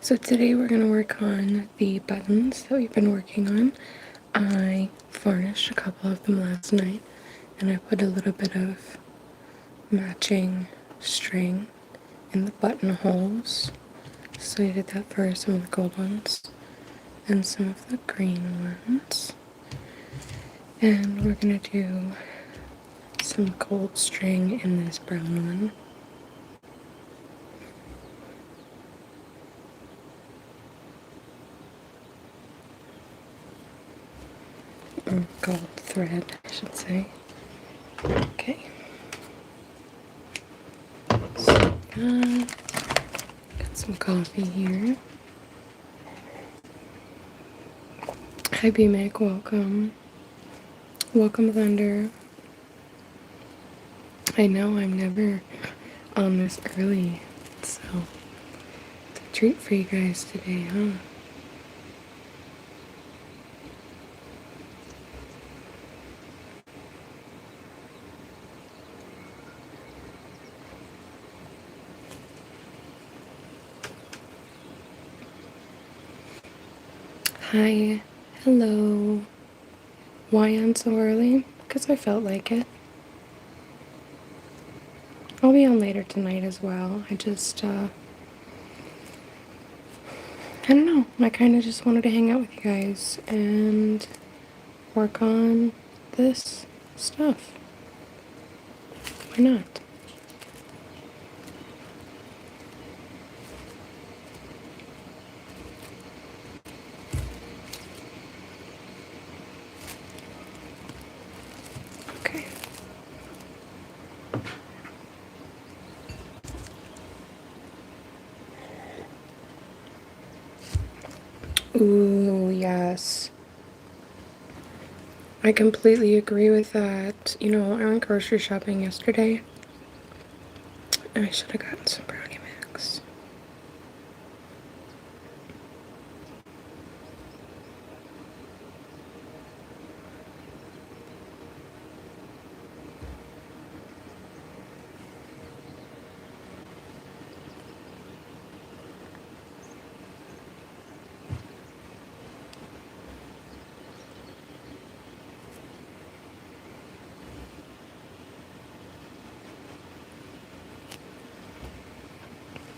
So today we're going to work on the buttons that we've been working on. I varnished a couple of them last night and I put a little bit of matching string in the buttonholes. So I did that for some of the gold ones and some of the green ones. And we're going to do some gold string in this brown one. Or gold thread, I should say. Okay. So got some coffee here. Hi B-Mac, welcome. Welcome Thunder. I know I'm never on this early, so it's a treat for you guys today, huh? Hi, hello. Why on so early? Because I felt like it. I'll be on later tonight as well. I don't know. I kind of just wanted to hang out with you guys and work on this stuff. Why not? Okay. Ooh, yes. I completely agree with that. You know, I went grocery shopping yesterday and I should have gotten some brownie mix.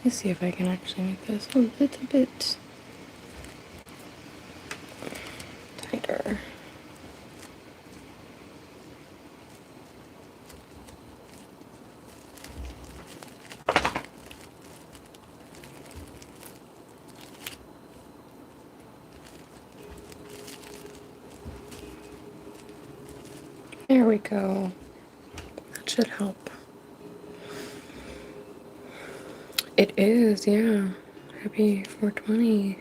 Let's see if I can actually make this a little bit tighter. There we go. That should help. It is, yeah. Happy 420.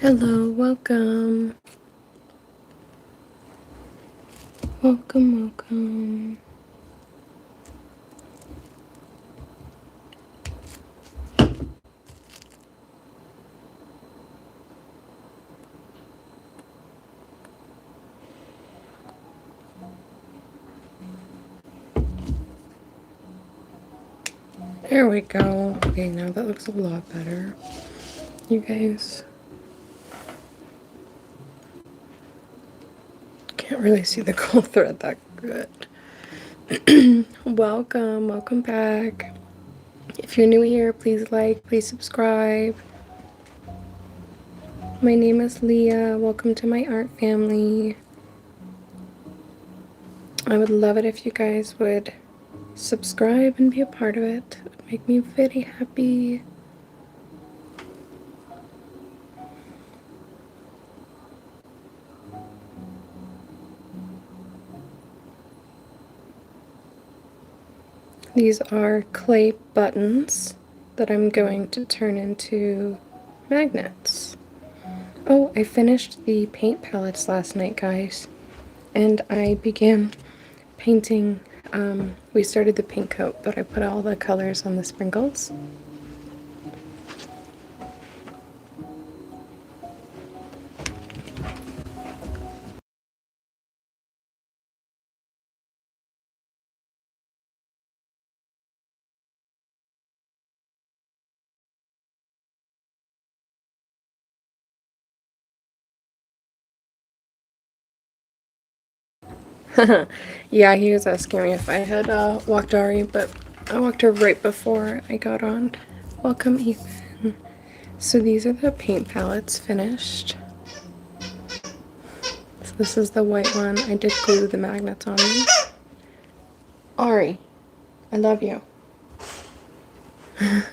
Hello, welcome. Welcome, welcome. There we go. Okay, now that looks a lot better. You guys can't really see the gold thread that good. Welcome back. If you're new here, please like, please subscribe. My name is Leah. Welcome to my art family. I would love it if you guys would subscribe and be a part of it. It would make me very happy. These are clay buttons that I'm going to turn into magnets. Oh, I finished the paint palettes last night, guys, and I began painting. We started the pink coat, but I put all the colors on the sprinkles. Yeah, he was asking me if I had walked Ari, but I walked her right before I got on. Welcome, Ethan. So these are the paint palettes finished. So this is the white one. I did glue the magnets on them. Ari, I love you. And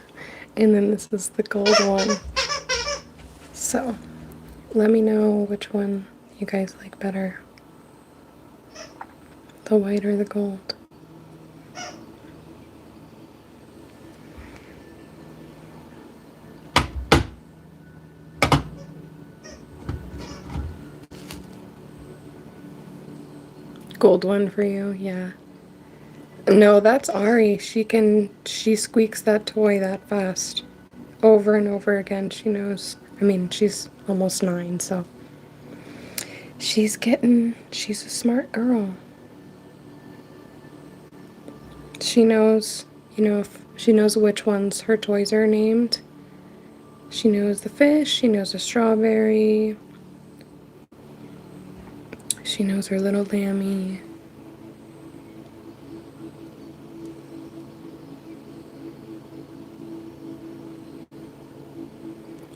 then this is the gold one. So let me know which one you guys like better. The white or the gold. Gold one for you, yeah. No, that's Ari. She squeaks that toy that fast. Over and over again. She knows. I mean, she's almost 9, so. She's a smart girl. She knows, if she knows which ones her toys are named. She knows the fish, she knows the strawberry. She knows her little lammy.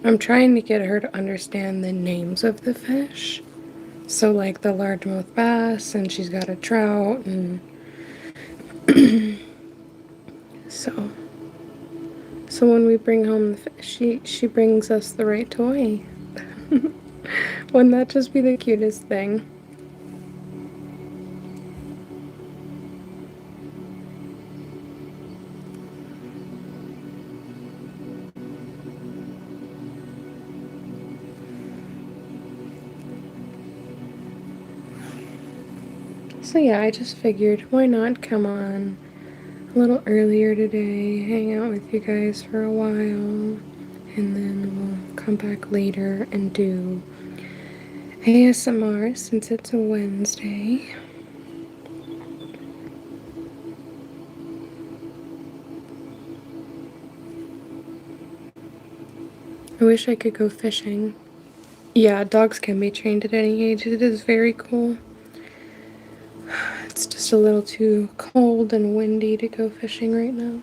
I'm trying to get her to understand the names of the fish. So like the largemouth bass, and she's got a trout, and so when we bring home the fish, she brings us the right toy. Wouldn't that just be the cutest thing? So yeah, I just figured, why not come on a little earlier today, hang out with you guys for a while, and then we'll come back later and do ASMR since it's a Wednesday. I wish I could go fishing. Yeah, dogs can be trained at any age. It is very cool. It's just a little too cold and windy to go fishing right now.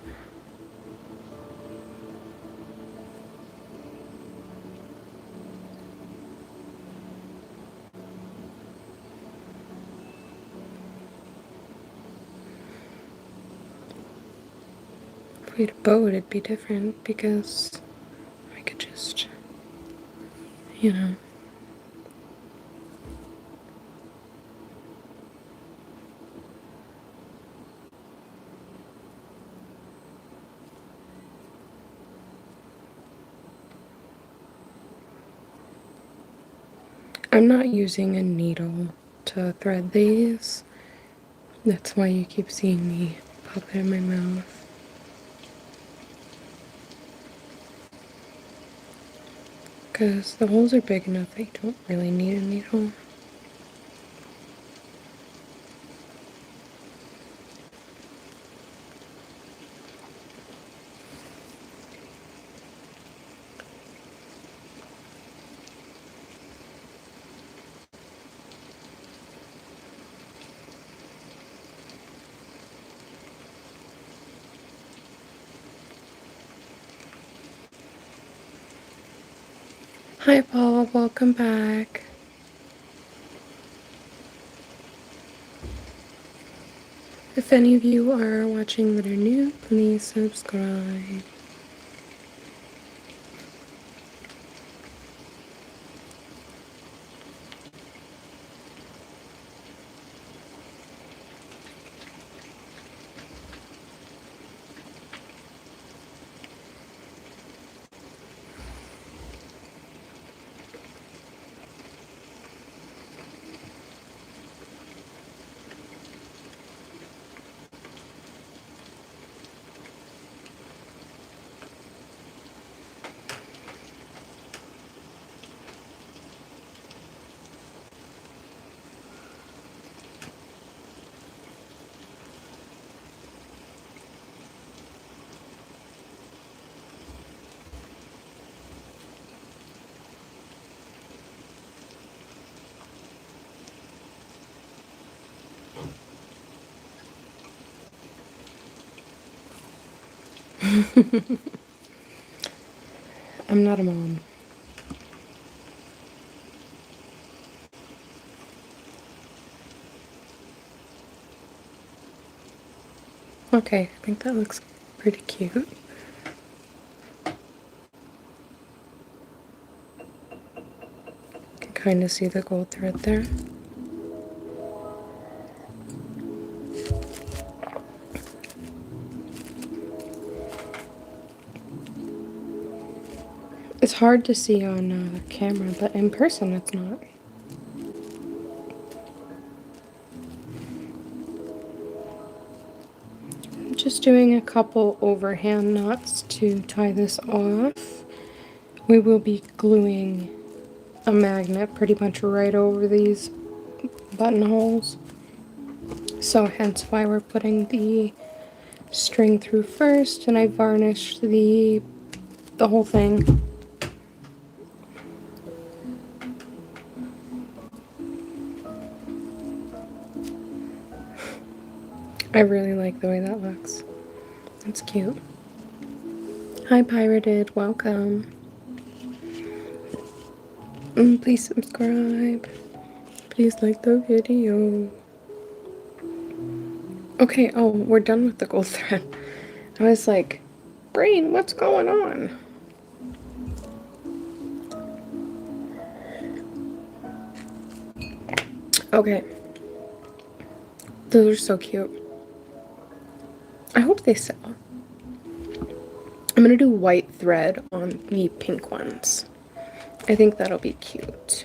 If we had a boat, it'd be different because I could just, you know. I'm not using a needle to thread these. That's why you keep seeing me pop it in my mouth. Because the holes are big enough that you don't really need a needle. Hi Paul, welcome back. If any of you are watching that are new, please subscribe. I'm not a mom. Okay, I think that looks pretty cute. You can kind of see the gold thread there. It's hard to see on camera, but in person it's not. I'm just doing a couple overhand knots to tie this off. We will be gluing a magnet pretty much right over these buttonholes. So hence why we're putting the string through first, and I varnished the whole thing. I really like the way that looks. It's cute. Hi Pirated, welcome. Please subscribe. Please like the video. Okay, oh, we're done with the gold thread. I was like, brain, what's going on? Okay. Those are so cute. I hope they sell. I'm gonna do white thread on the pink ones. I think that'll be cute.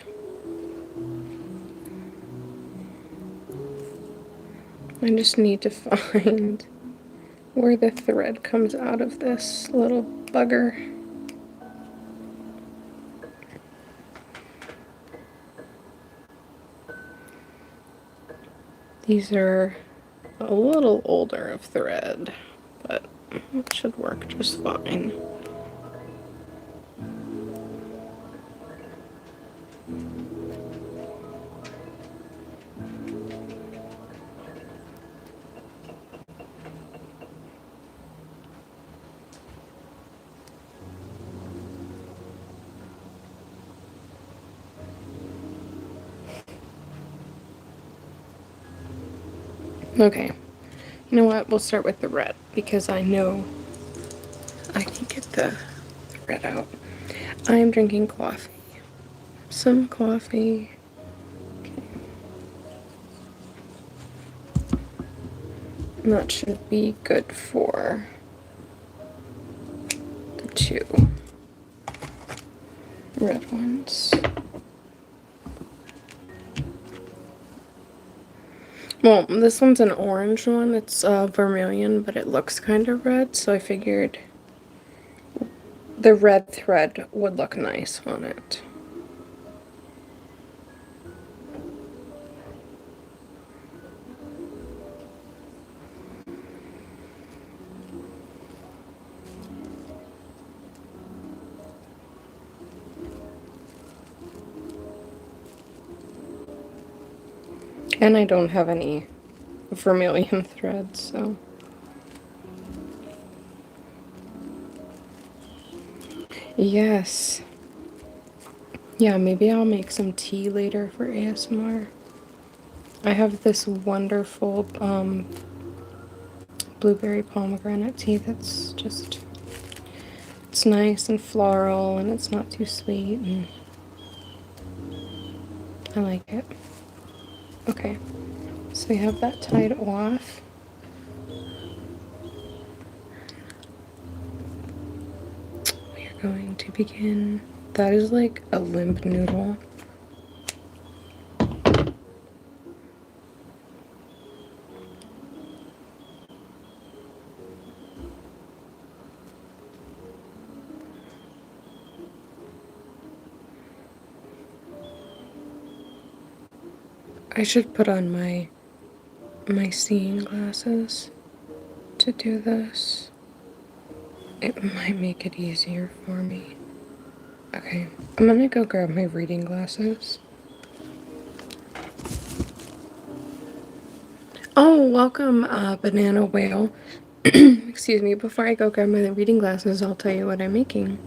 I just need to find where the thread comes out of this little bugger. These are a little older of thread, but it should work just fine. Okay, you know what? We'll start with the red because I know I can get the red out. I am drinking coffee. Some coffee. Okay. And that should be good for the two red ones. Well, this one's an orange one. It's vermilion, but it looks kind of red, so I figured the red thread would look nice on it. And I don't have any vermilion thread, so. Yes. Yeah, maybe I'll make some tea later for ASMR. I have this wonderful blueberry pomegranate tea that's just, it's nice and floral and it's not too sweet and I like it. Okay, so we have that tied off. We are going to begin. That is like a limp noodle. I should put on my seeing glasses to do this. It might make it easier for me. Okay, I'm gonna go grab my reading glasses. Oh, welcome, Banana Whale. Excuse me, before I go grab my reading glasses, I'll tell you what I'm making.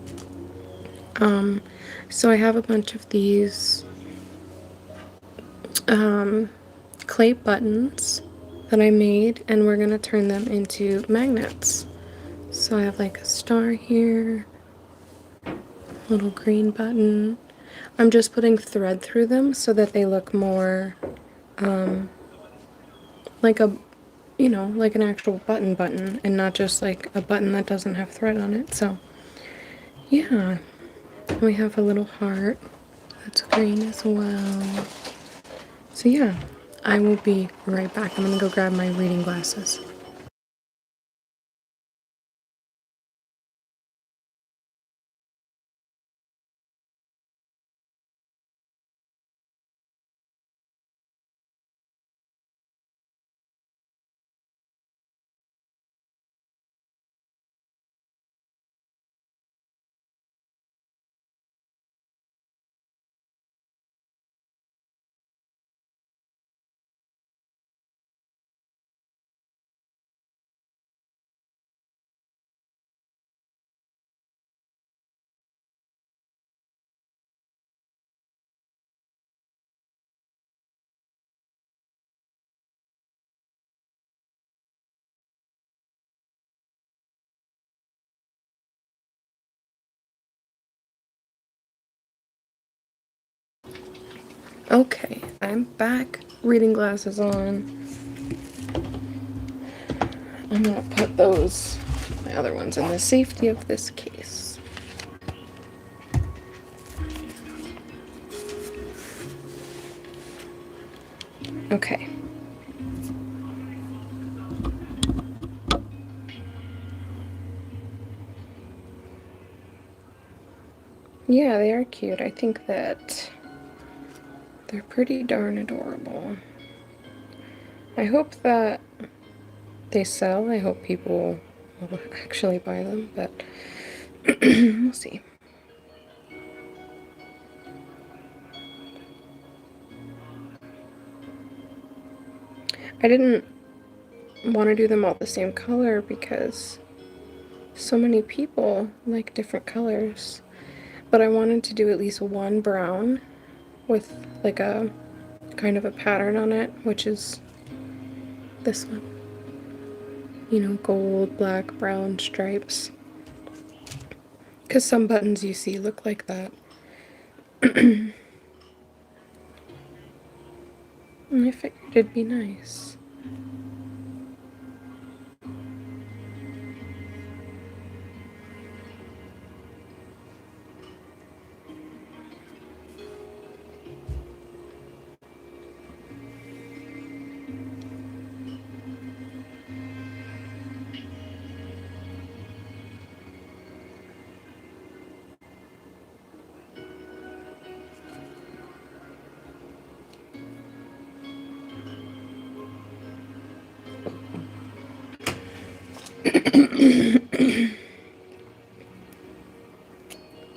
So I have a bunch of these clay buttons that I made, and we're gonna turn them into magnets. So I have like a star here, little green button. I'm just putting thread through them so that they look more like a, you know, like an actual button and not just like a button that doesn't have thread on it. So yeah, we have a little heart that's green as well. So yeah, I will be right back. I'm gonna go grab my reading glasses. Okay, I'm back. Reading glasses on. I'm gonna put those, my other ones, in the safety of this case. Okay. Yeah, they are cute. I think that they're pretty darn adorable. I hope that they sell. I hope people will actually buy them, but we'll see. I didn't want to do them all the same color because so many people like different colors. But I wanted to do at least one brown with like a kind of a pattern on it, which is this one. You know, gold, black, brown stripes. Because some buttons you see look like that. And I figured it'd be nice.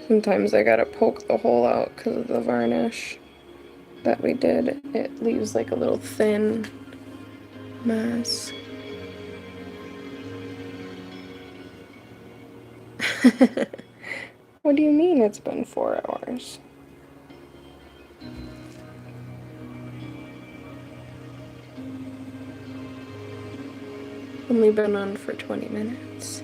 Sometimes I gotta poke the hole out because of the varnish that we did. It leaves like a little thin mass. What do you mean it's been 4 hours? Only been on for 20 minutes.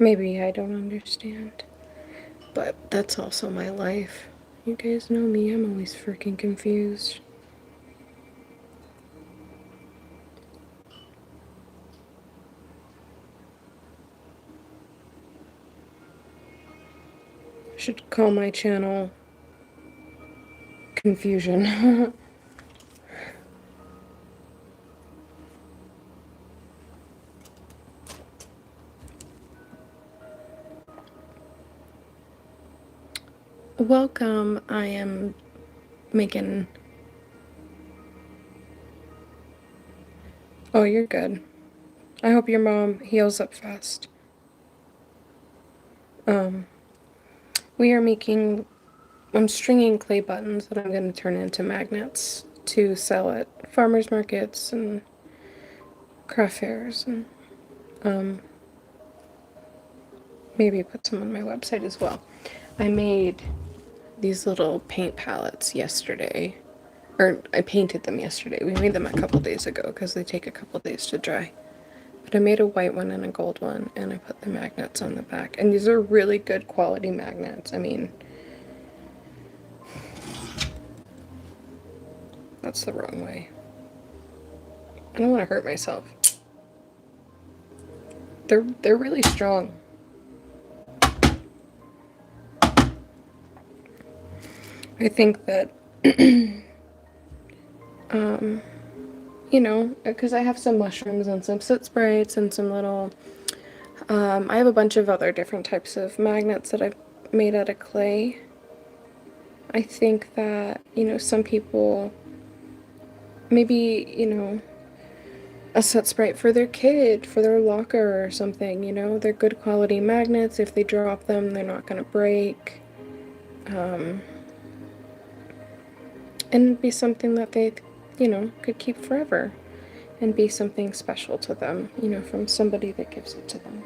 Maybe I don't understand, but that's also my life. You guys know me, I'm always freaking confused. I should call my channel Confusion. Welcome, I am making... Oh, you're good. I hope your mom heals up fast. We are making... I'm stringing clay buttons that I'm going to turn into magnets to sell at farmers markets and craft fairs, and maybe put some on my website as well. I made these little paint palettes yesterday, or I painted them yesterday. We made them a couple days ago because they take a couple days to dry. But I made a white one and a gold one, and I put the magnets on the back. And these are really good quality magnets. I mean, that's the wrong way. I don't want to hurt myself. They're really strong. I think that, you know, because I have some mushrooms and some soot sprites and some little, I have a bunch of other different types of magnets that I've made out of clay. I think that, you know, some people, maybe, you know, a soot sprite for their kid, for their locker or something, you know, they're good quality magnets. If they drop them, they're not going to break. And be something that they, you know, could keep forever. And be something special to them, you know, from somebody that gives it to them.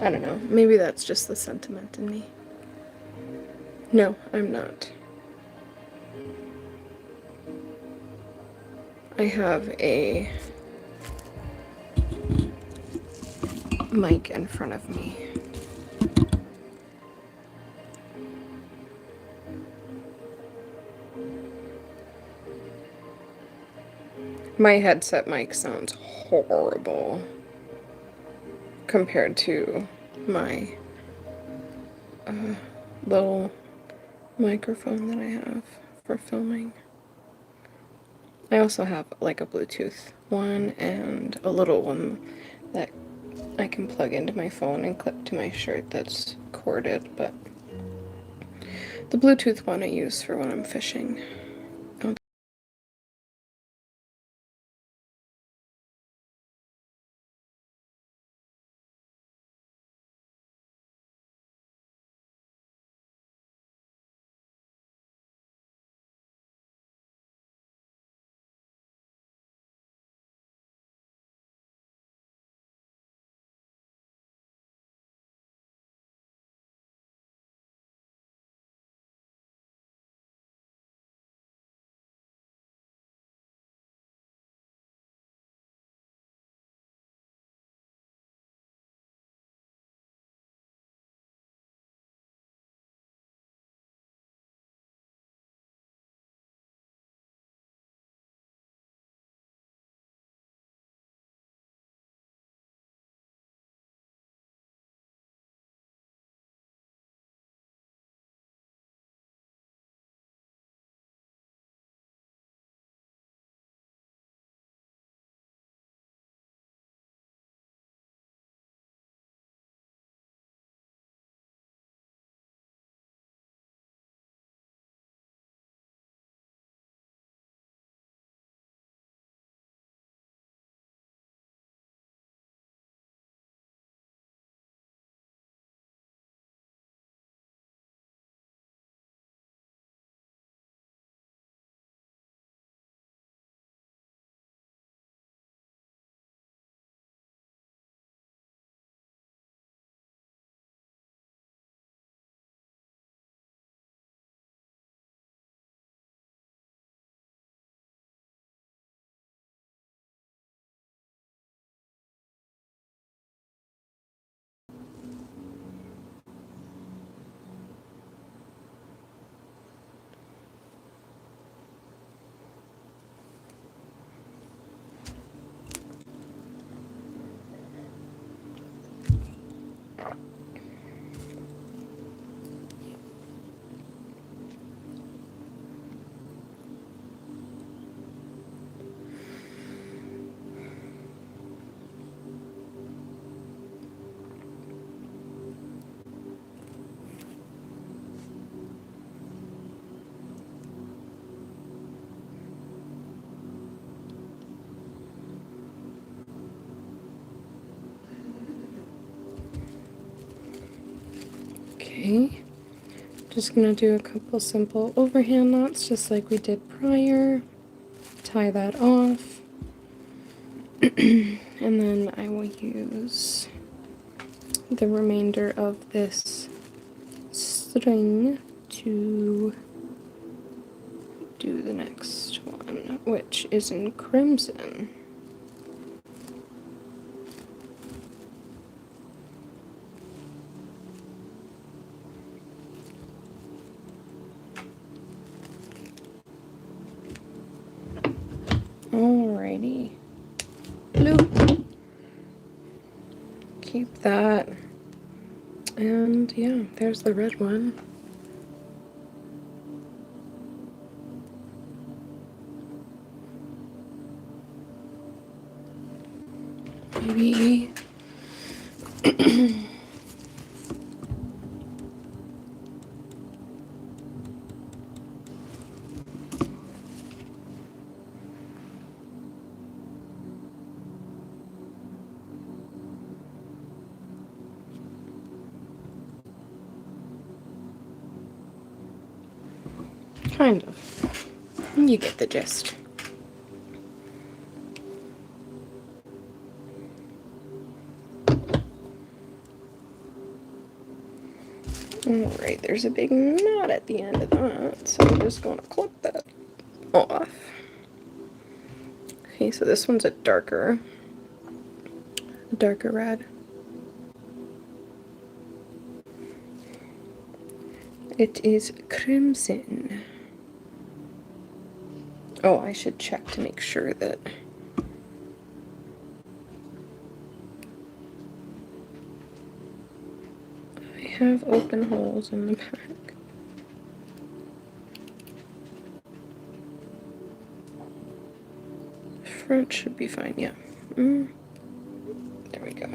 I don't know. Maybe that's just the sentiment in me. No, I'm not. I have a mic in front of me. My headset mic sounds horrible compared to my little microphone that I have for filming. I also have like a Bluetooth one and a little one that I can plug into my phone and clip to my shirt that's corded, but the Bluetooth one I use for when I'm fishing. Okay, just gonna do a couple simple overhand knots just like we did prior. Tie that off. And then I will use the remainder of this string to do the next one, which is in crimson. Alrighty. Blue. Keep that. And yeah, there's the red one. Maybe. Kind of. You get the gist. Alright, there's a big knot at the end of that, so I'm just going to clip that off. Okay, so this one's a darker red. It is crimson. Oh, I should check to make sure that I have open holes in the back. Front should be fine, yeah. There we go.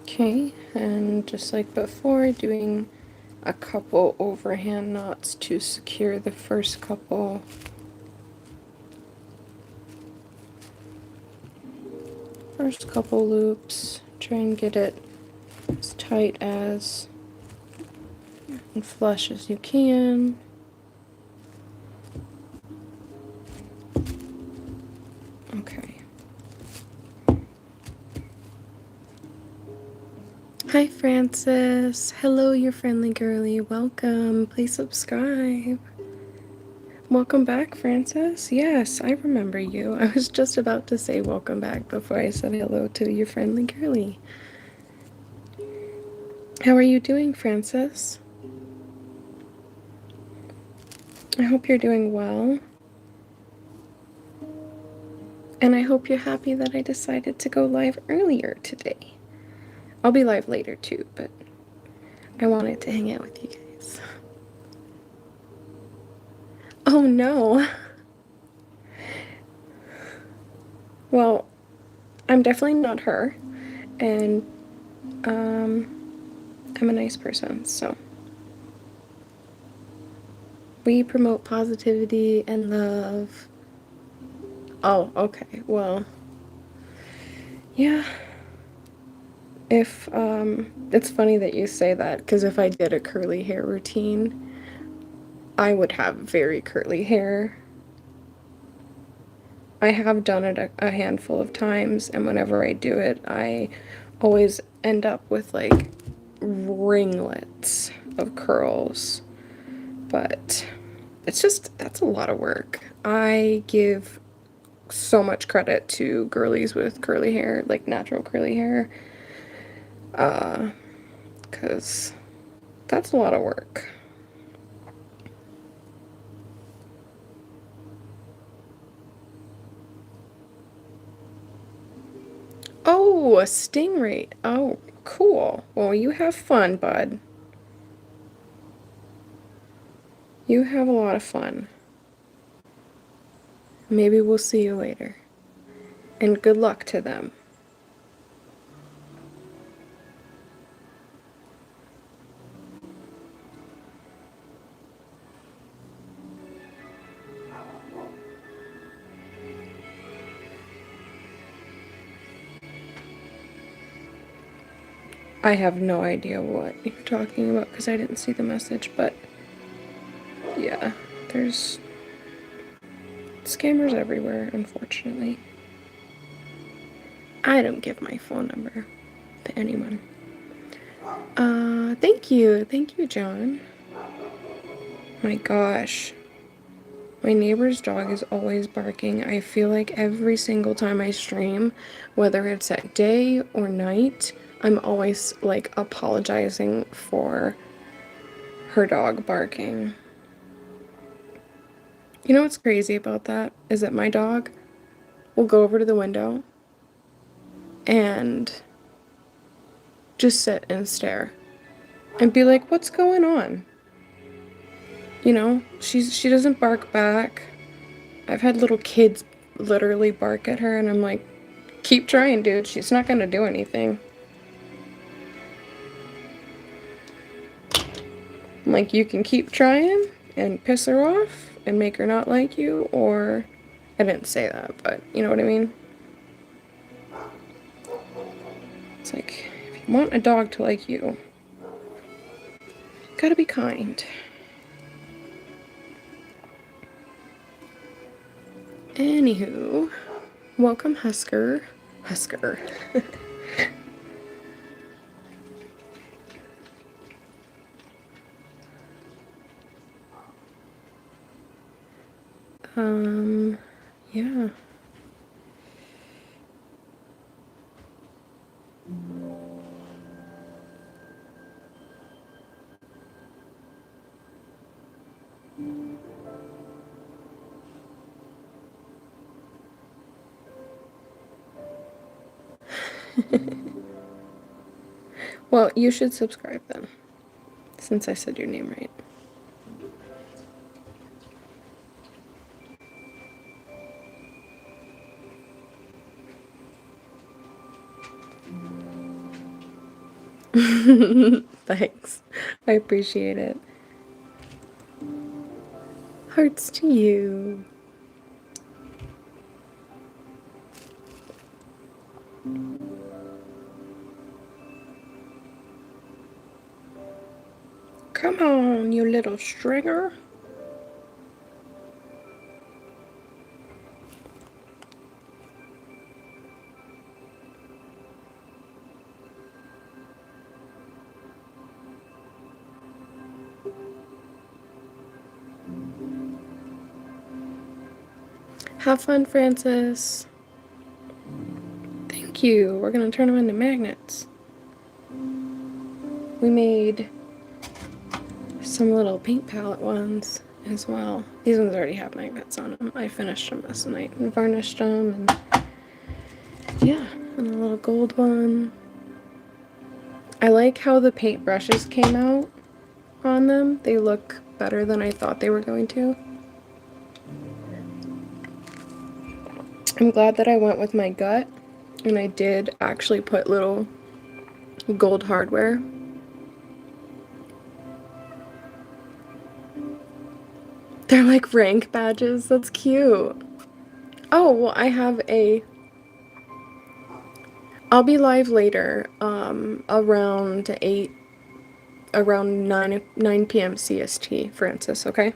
Okay, and just like before, doing a couple overhand knots to secure the first couple loops. Try and get it as tight as and flush as you can. Okay. Hi Francis. Hello, your friendly girly. Welcome. Please subscribe. Welcome back, Francis. Yes, I remember you. I was just about to say welcome back before I said hello to your friendly girly. How are you doing, Francis? I hope you're doing well. And I hope you're happy that I decided to go live earlier today. I'll be live later too, but I wanted to hang out with you guys. Oh no. Well, I'm definitely not her, and I'm a nice person, so we promote positivity and love. Oh, okay, well, Yeah. If, it's funny that you say that, because if I did a curly hair routine, I would have very curly hair. I have done it a handful of times, and whenever I do it, I always end up with like ringlets of curls. But it's just, that's a lot of work. I give so much credit to girlies with curly hair, like natural curly hair, because that's a lot of work. Oh, a stingray. Oh, cool. Well, you have fun, bud. You have a lot of fun. Maybe we'll see you later. And good luck to them. I have no idea what you're talking about because I didn't see the message, but yeah, there's scammers everywhere, unfortunately. I don't give my phone number to anyone. Thank you. Thank you, John. My gosh. My neighbor's dog is always barking. I feel like every single time I stream, whether it's at day or night, I'm always like apologizing for her dog barking. You know what's crazy about that? Is that my dog will go over to the window and just sit and stare and be like, "What's going on?" You know, she doesn't bark back. I've had little kids literally bark at her and I'm like, "Keep trying, dude. She's not gonna do anything." I'm like, "You can keep trying and piss her off and make her not like you, or..." I didn't say that, but you know what I mean? It's like, if you want a dog to like you, gotta be kind. Anywho, welcome, Husker. Husker. Yeah. Well, you should subscribe then, since I said your name right. Thanks. I appreciate it. Hearts to you. Come on, you little stringer. Have fun, Francis. Thank you. We're gonna turn them into magnets. We made some little paint palette ones as well. These ones already have magnets on them. I finished them last night and varnished them, and yeah, and a little gold one. I like how the paint brushes came out on them. They look better than I thought they were going to. I'm glad that I went with my gut and I did actually put little gold hardware. They're like rank badges. That's cute. Oh, well, I have a I'll be live later, around 8, around 9 p.m. CST, Francis, okay?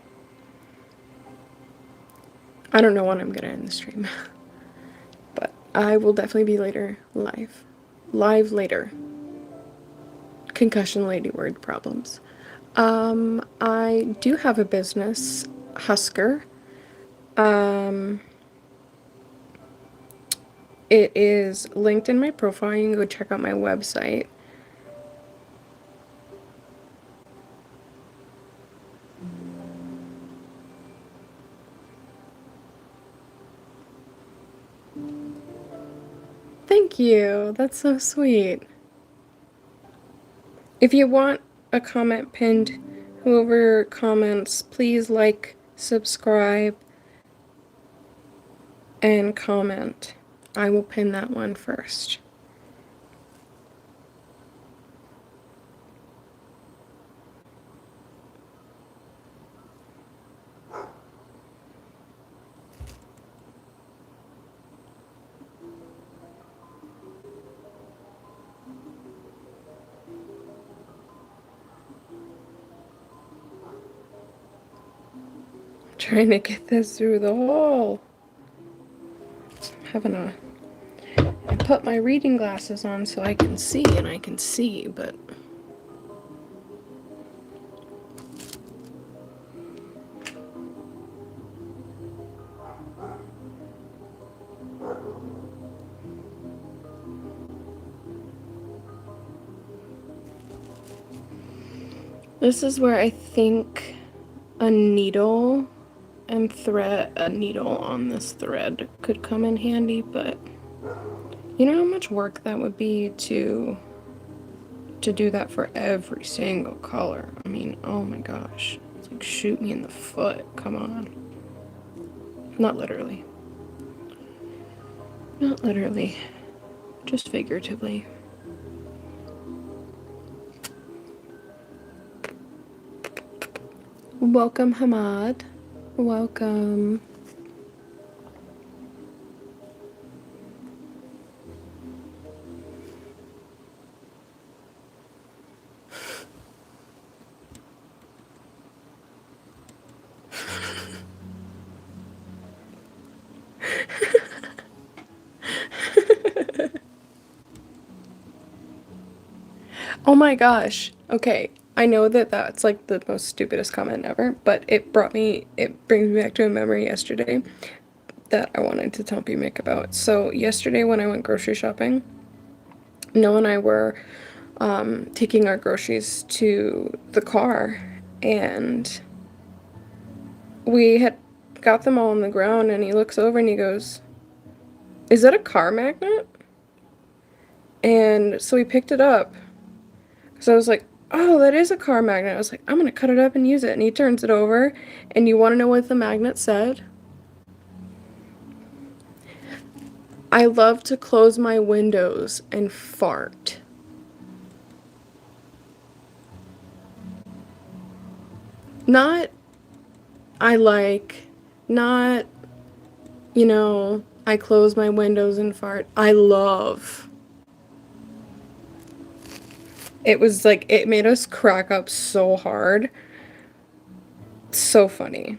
I don't know when I'm gonna end the stream, but I will definitely be later live. Live later. Concussion lady word problems. I do have a business, Husker. Um, it is linked in my profile. You can go check out my website. Thank you. That's so sweet. If you want a comment pinned, whoever comments, please like, subscribe, and comment. I will pin that one first. Trying to get this through the hole. Having a... I put my reading glasses on so I can see, and I can see, but... This is where I think a needle and thread, a needle on this thread could come in handy, but you know how much work that would be to do that for every single color? I mean, oh my gosh. It's like shoot me in the foot. Come on. Not literally. Not literally. Just figuratively. Welcome, Hamad. Welcome. Oh my gosh. Okay. I know that that's like the most stupidest comment ever, but it brings me back to a memory yesterday that I wanted to tell Mick about. So yesterday when I went grocery shopping, Noah and I were taking our groceries to the car, and we had got them all on the ground, and he looks over and he goes, "Is that a car magnet?" And so we picked it up. So I was like, "Oh, that is a car magnet." I was like, "I'm gonna cut it up and use it." And he turns it over, and you want to know what the magnet said? "I love to close my windows and fart." Not, I like, not, you know, I close my windows and fart. I love. It was like, it made us crack up so hard. So funny.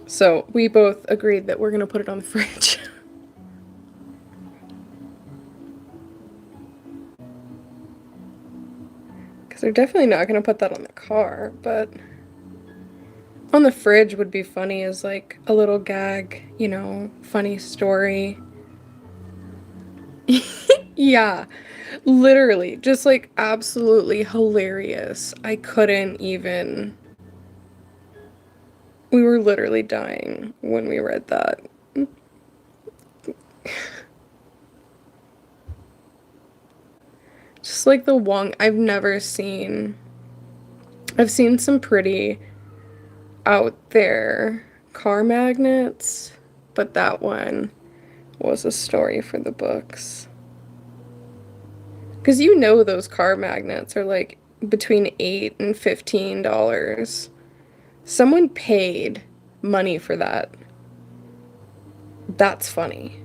So we both agreed that we're gonna put it on the fridge. Because they're definitely not gonna put that on the car, but on the fridge would be funny as like a little gag, you know, funny story. Yeah, literally, just like absolutely hilarious. I couldn't even. We were literally dying when we read that. Just like the one I've never seen. I've seen some pretty out there car magnets, but that one was a story for the books. Because you know those car magnets are like between $8 and $15. Someone paid money for that. That's funny.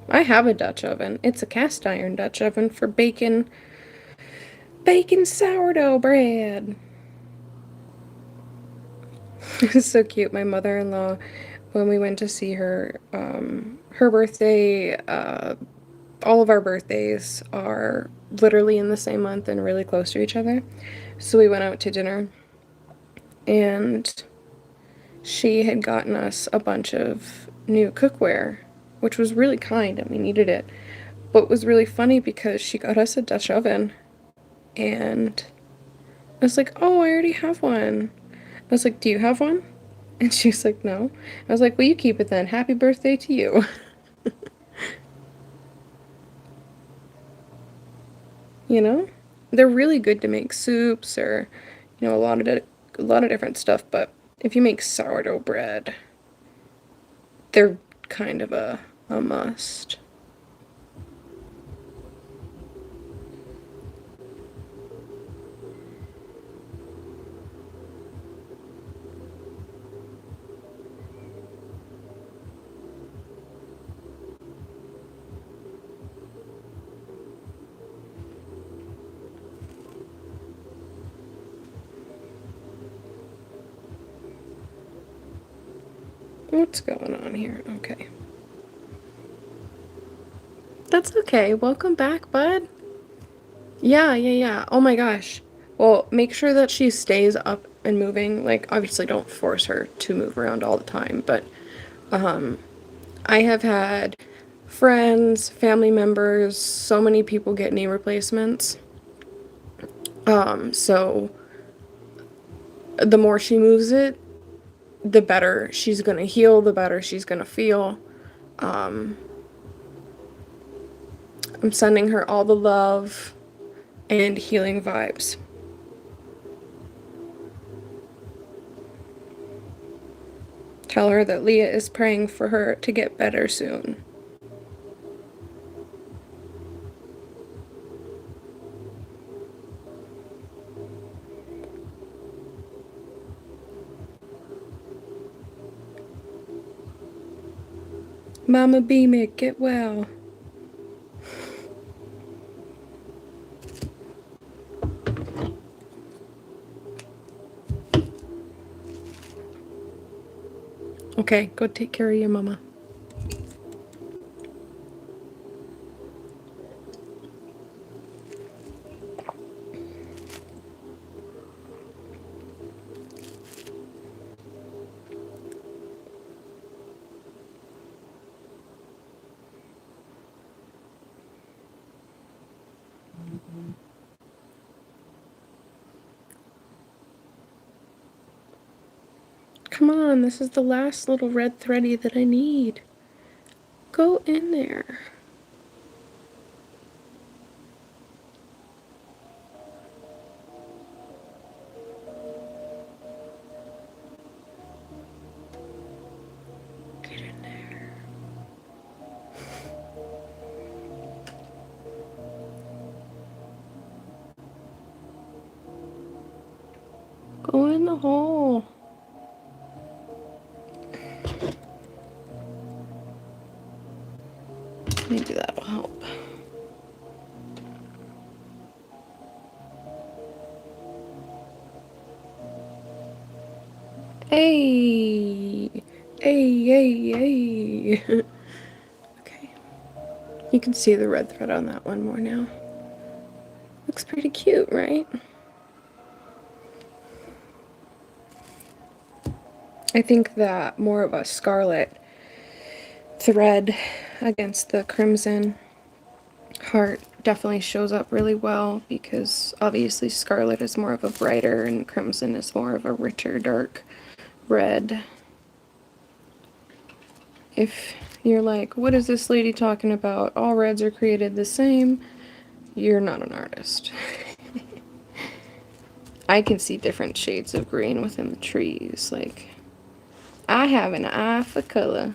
I have a Dutch oven. It's a cast iron Dutch oven for bacon sourdough bread. It's so cute. My mother-in-law, when we went to see her, her birthday, all of our birthdays are literally in the same month and really close to each other. So we went out to dinner, and she had gotten us a bunch of new cookware, which was really kind and we needed it. But it was really funny because she got us a Dutch oven, and I was like, oh, I already have one. I was like, do you have one? And she was like, no. I was like, well, you keep it then. Happy birthday to you. You know? They're really good to make soups or, a lot of different stuff, but if you make sourdough bread, they're kind of a must. What's going on here? Okay. That's okay. Welcome back, bud. Yeah. Oh my gosh. Well, make sure that she stays up and moving. Like, obviously, don't force her to move around all the time, but I have had friends, family members, so many people get knee replacements. So the more she moves it, the better she's gonna heal, the better she's gonna feel. I'm sending her all the love and healing vibes. Tell her that Leah is praying for her to get better soon. Mama Beam it, get well. Okay, go take care of your mama. Come on, this is the last little red thready that I need. Go in there. Get in there. Go in the hole. Maybe that'll help. Hey! Hey! Okay. You can see the red thread on that one more now. Looks pretty cute, right? I think that more of a scarlet thread against the crimson heart definitely shows up really well, because obviously scarlet is more of a brighter and crimson is more of a richer dark red. If you're like, what is this lady talking about? All reds are created the same. You're not an artist. I can see different shades of green within the trees. Like, I have an eye for color.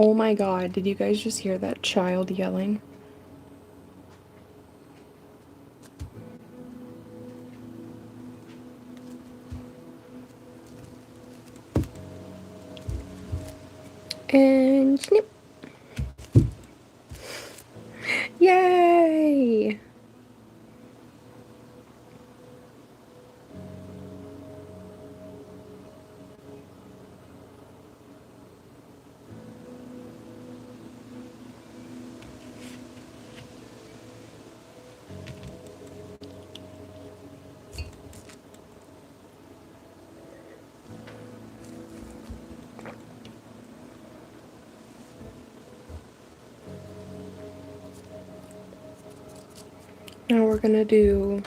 Oh my god, did you guys just hear that child yelling? And snip. Yay! Now we're gonna do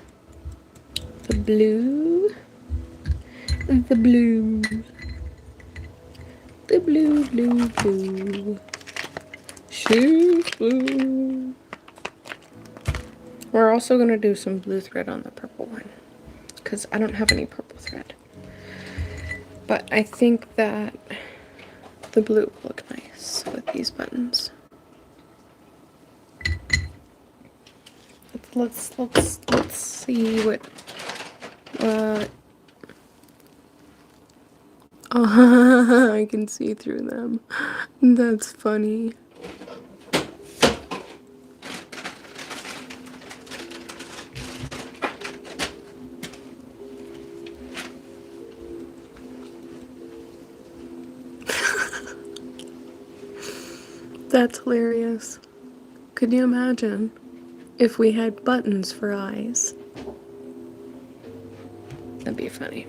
the blue, the blue, the blue, blue, blue, shoes blue. We're also gonna do some blue thread on the purple one, because I don't have any purple thread. But I think that the blue will look nice with these buttons. Let's see what oh, I can see through them. That's funny. That's hilarious. Could you imagine if we had buttons for eyes? That'd be funny.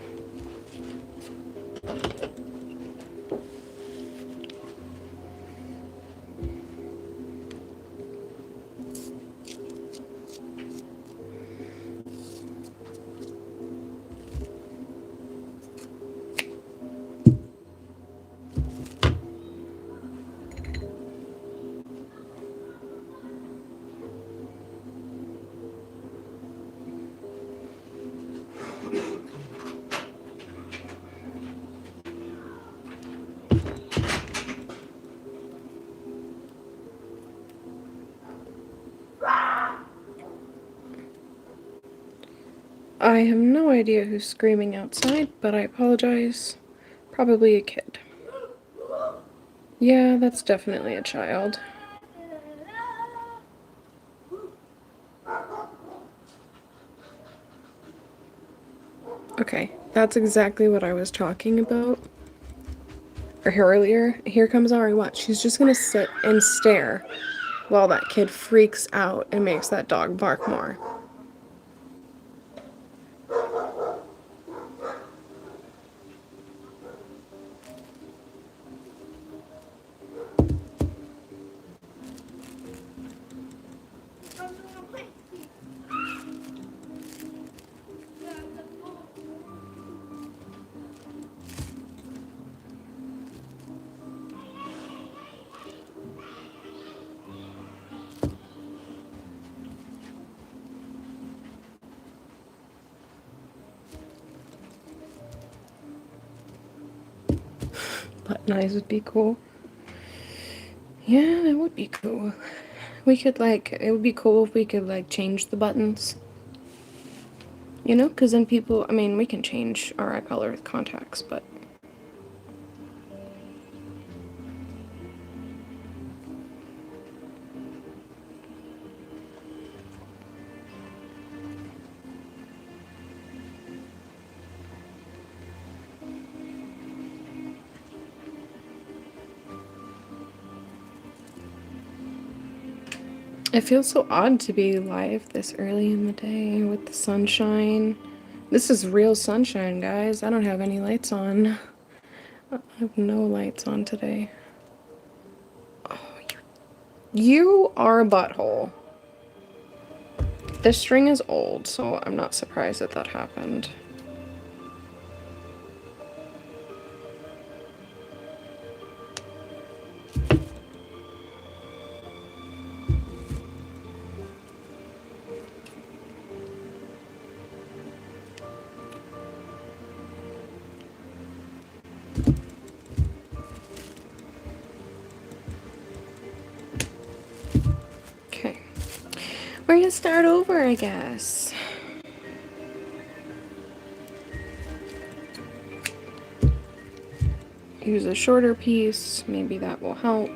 I have no idea who's screaming outside, but I apologize. Probably a kid. Yeah, that's definitely a child. Okay, that's exactly what I was talking about earlier. Here comes Ari, watch. She's just gonna sit and stare while that kid freaks out and makes that dog bark more. Button eyes would be cool. Yeah, that would be cool. We could, like, it would be cool if we could, like, change the buttons. You know, because then people, I mean, we can change our eye color with contacts, but... It feels so odd to be live this early in the day with the sunshine. This is real sunshine, guys. I don't have any lights on. I have no lights on today. Oh, you are a butthole. This string is old, so I'm not surprised that that happened. We're gonna start over, I guess. Use a shorter piece, maybe that will help.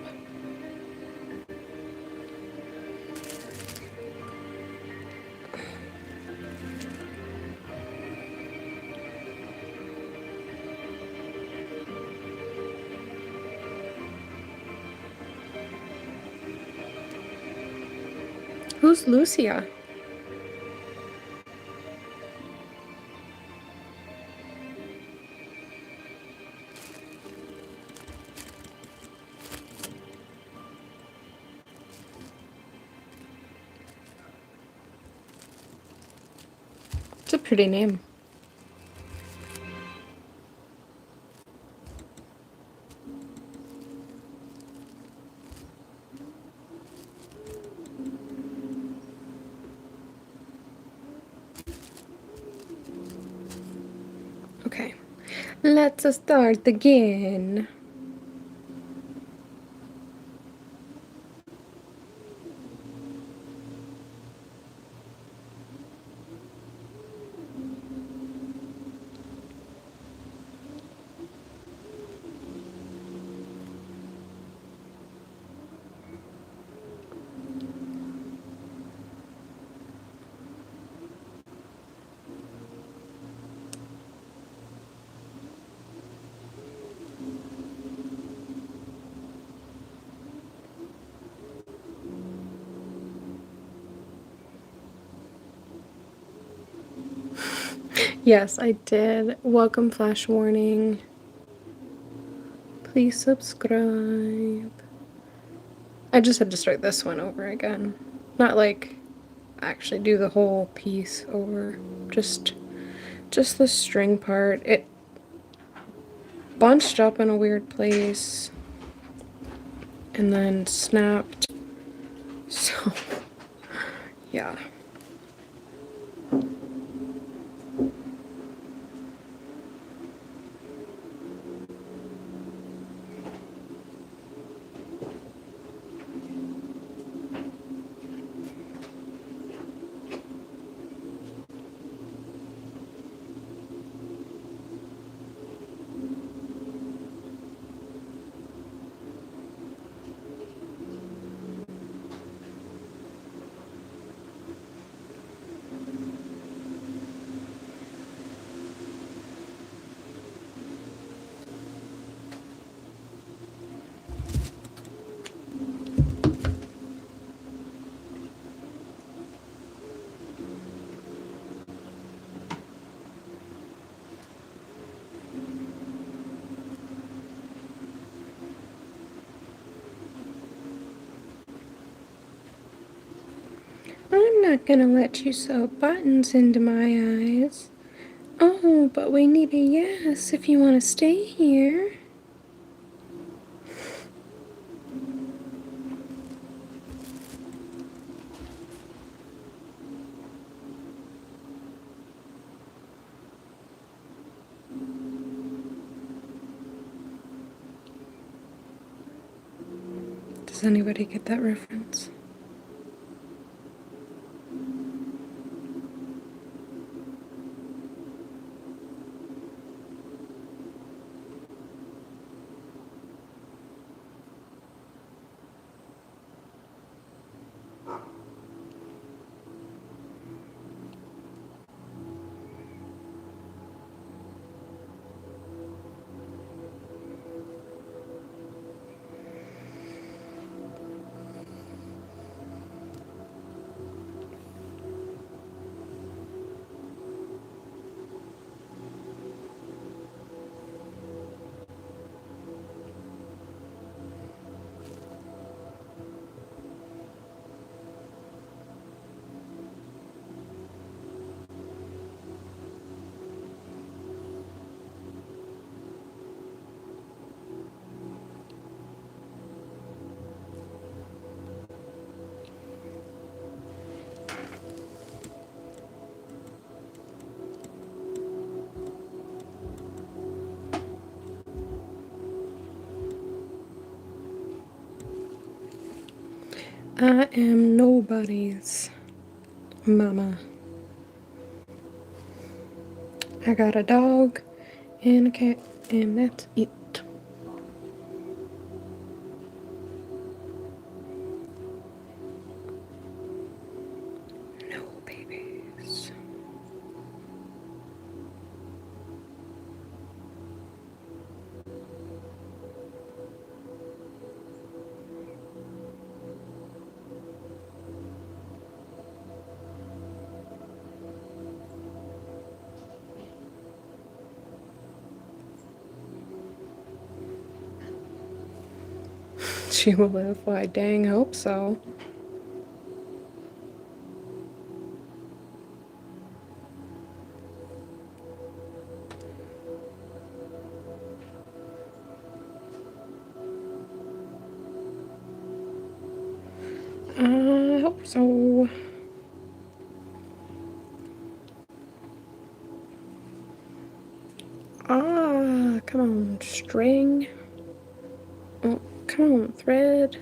Who's Lucia? It's a pretty name. Okay, let's start again. Yes, I did. Welcome, flash warning. Please subscribe. I just had to start this one over again. Not like actually do the whole piece over. Just the string part. It bunched up in a weird place and then snapped. So, yeah. I'm not gonna let you sew buttons into my eyes. Oh, but we need a yes if you want to stay here. Does anybody get that reference? I am nobody's. Mama. I got a dog and a cat, and that's it. No babies. She will live. Well, I dang hope so. I hope so. Ah, come on, string. Oh, come on, thread.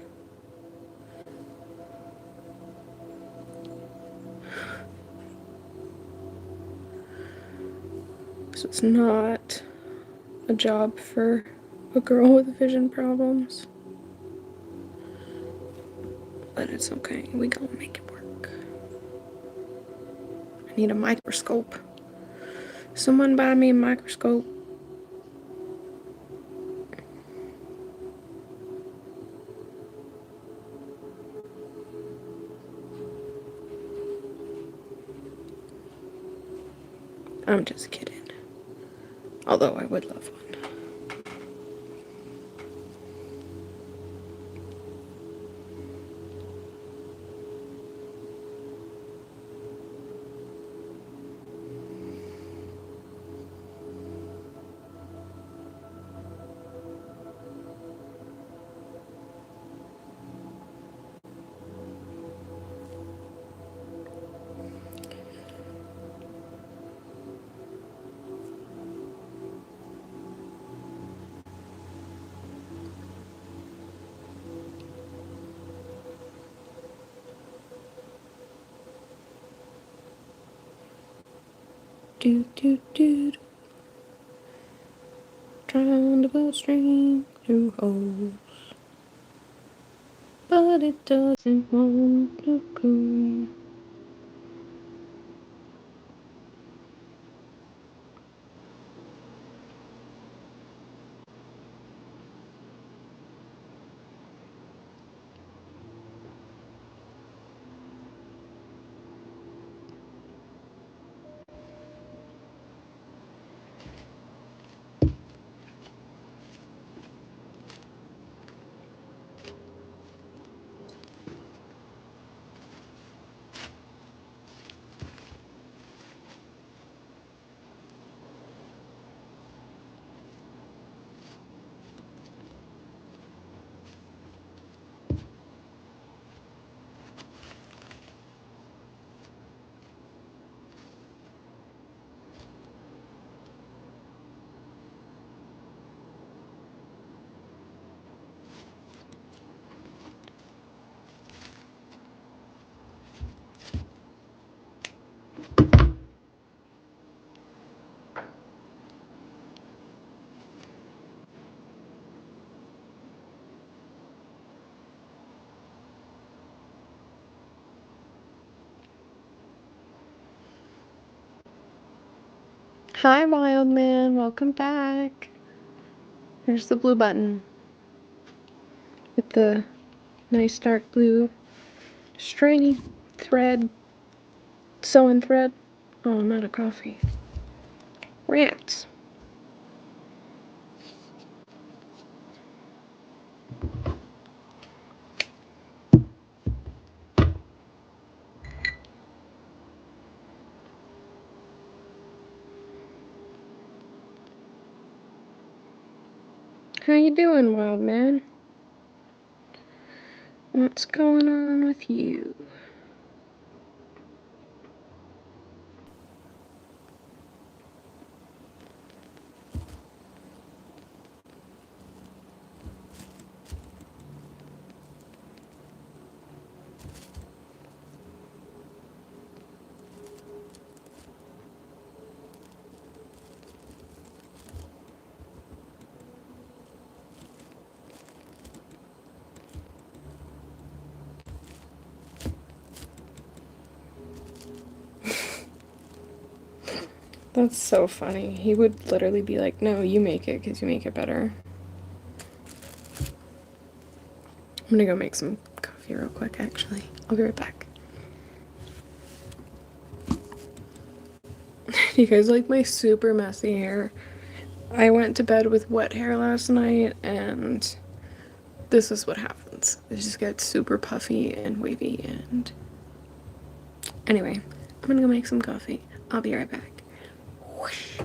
So it's not a job for a girl with vision problems. But it's okay. We gonna make it work. I need a microscope. Someone buy me a microscope. I'm just kidding. Although I would love one. Do do do. Trying to put string through holes, but it doesn't want to go. Hi, wild man. Welcome back. Here's the blue button with the nice dark blue stringy thread, sewing thread. Oh, I'm out of coffee. Rats. How you doing, wild man? What's going on with you? That's so funny. He would literally be like, no, you make it because you make it better. I'm gonna go make some coffee real quick, actually. I'll be right back. You guys like my super messy hair? I went to bed with wet hair last night, and this is what happens. It just gets super puffy and wavy, and anyway, I'm gonna go make some coffee. I'll be right back. Whoosh.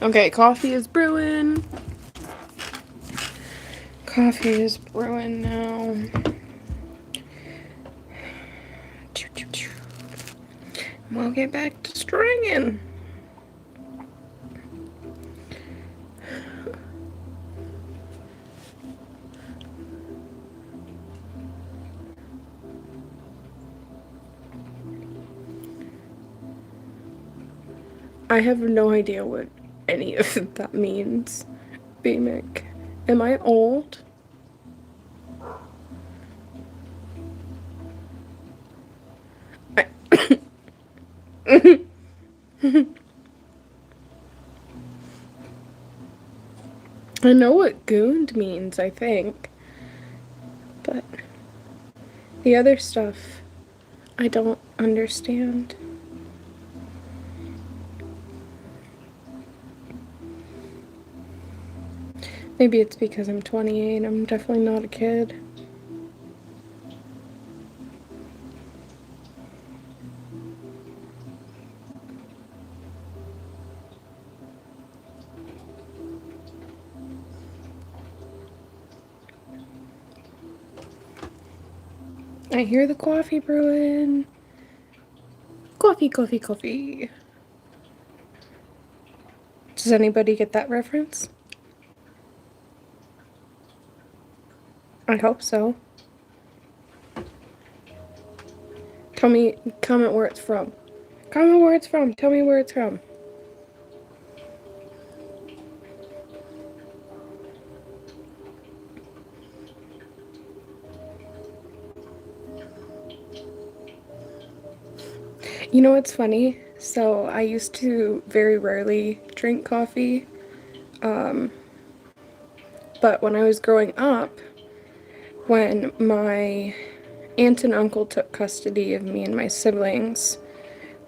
Okay, coffee is brewing. Coffee is brewing now. We'll get back to stringing. I have no idea what any of that means. BMIC. Am I old? I know what gooned means, I think, but the other stuff I don't understand. Maybe it's because I'm 28. I'm definitely not a kid. I hear the coffee brewing. Coffee, coffee, coffee. Does anybody get that reference? I hope so. Tell me, comment where it's from. Comment where it's from. Tell me where it's from. You know what's funny? So I used to very rarely drink coffee, but when I was growing up, when my aunt and uncle took custody of me and my siblings,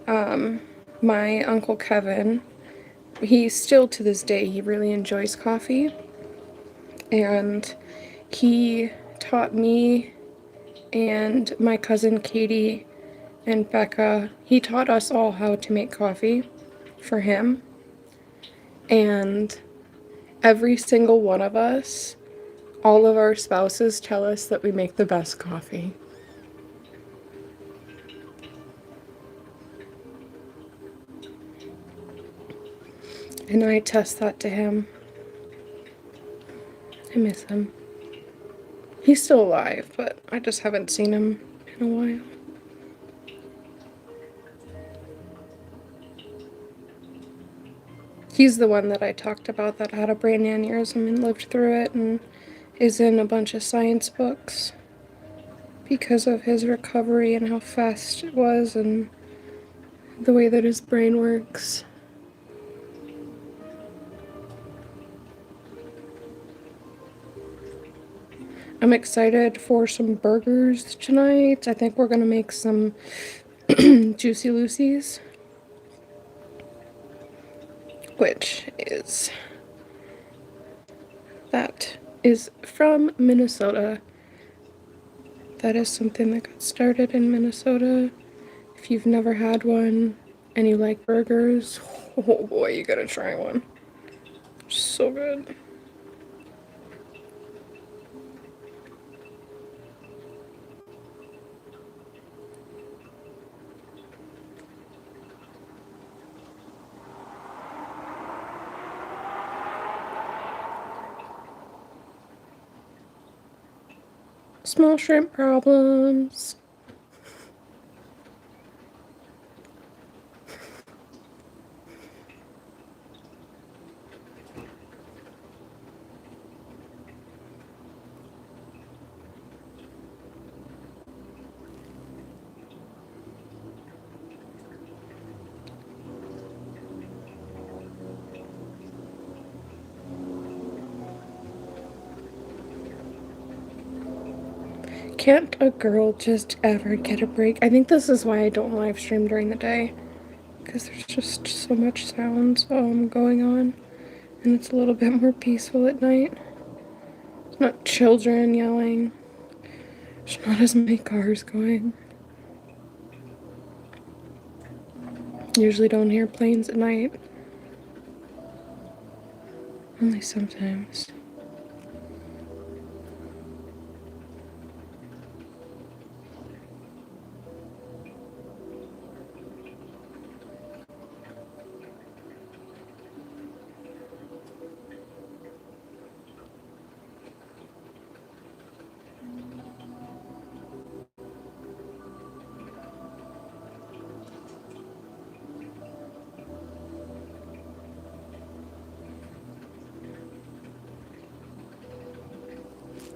my uncle Kevin, he still to this day, he really enjoys coffee, and he taught me and my cousin Katie and Becca, he taught us all how to make coffee for him, and every single one of us, all of our spouses tell us that we make the best coffee. And I attest that to him. I miss him. He's still alive, but I just haven't seen him in a while. He's the one that I talked about that had a brain aneurysm and lived through it and is in a bunch of science books because of his recovery and how fast it was and the way that his brain works. I'm excited for some burgers tonight. I think we're gonna make some Juicy Lucy's, which is from Minnesota. That is something that got started in Minnesota. If you've never had one and you like burgers, oh boy, you gotta try one. So good. Small shrimp problems. Can't a girl just ever get a break? I think this is why I don't live stream during the day, because there's just so much sound going on, and it's a little bit more peaceful at night. It's not children yelling. There's not as many cars going. Usually don't hear planes at night. Only sometimes.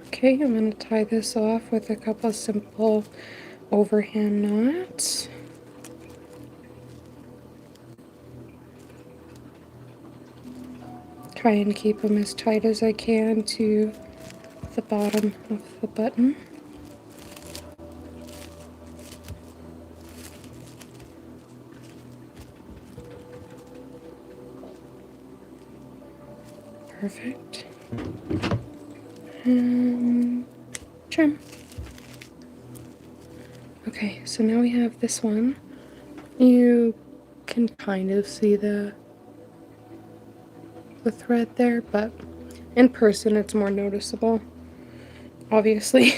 Okay, I'm going to tie this off with a couple of simple overhand knots. try and keep them as tight as I can to the bottom of the button. Perfect. And trim. Okay, so now we have this one. You can kind of see the thread there, but in person it's more noticeable, obviously.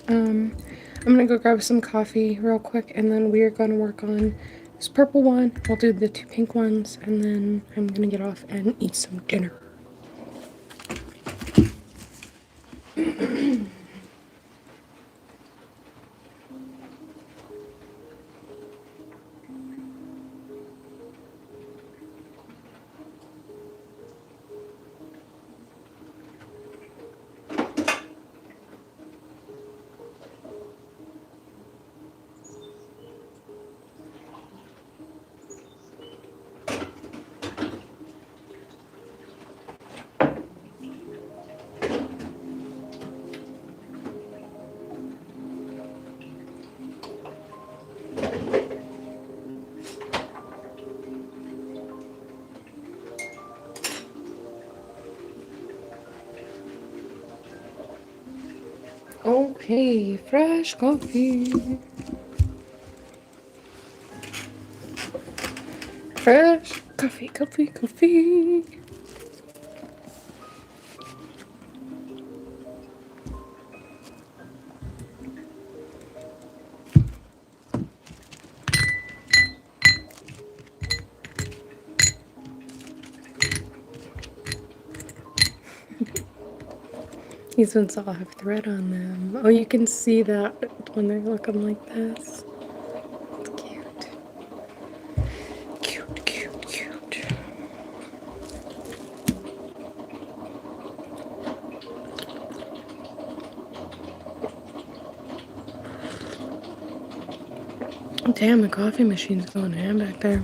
I'm gonna go grab some coffee real quick, and then we're gonna work on this purple one. I'll do the 2 pink ones, and then I'm gonna get off and eat some dinner. Okay, fresh coffee. Fresh coffee, coffee, coffee. These ones all have thread on them. Oh, you can see that when they're looking like this. It's cute. Cute, cute, cute. Damn, the coffee machine's going ham back there.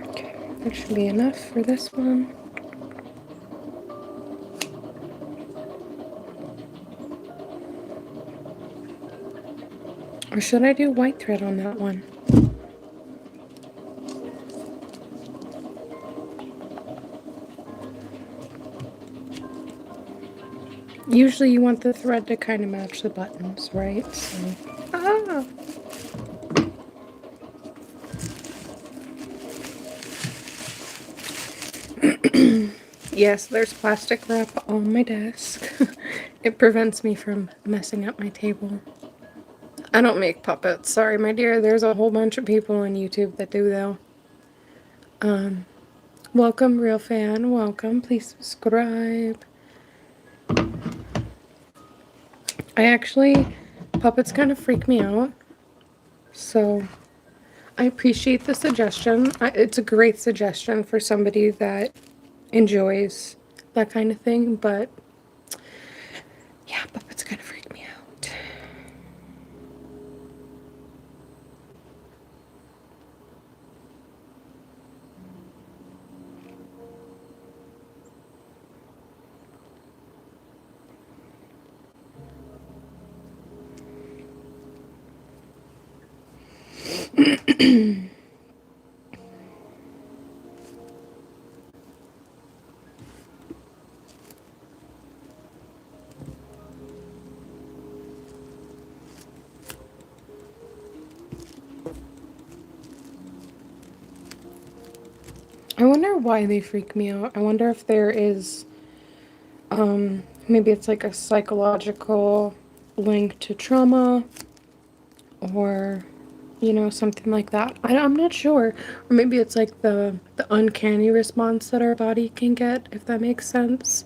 Okay, that should be enough for this one. Or should I do white thread on that one? Usually you want the thread to kind of match the buttons, right? So, ah! Yes, there's plastic wrap on my desk. It prevents me from messing up my table. I don't make puppets. Sorry, my dear. There's a whole bunch of people on YouTube that do, though. Welcome, real fan. Welcome. Please subscribe. Puppets kind of freak me out. So, I appreciate the suggestion. It's a great suggestion for somebody that enjoys that kind of thing, but yeah, puppets kind of freak me out. I wonder why they freak me out. I wonder if there is, maybe it's like a psychological link to trauma, or, you know, something like that. I'm not sure. Or maybe it's like the uncanny response that our body can get, if that makes sense.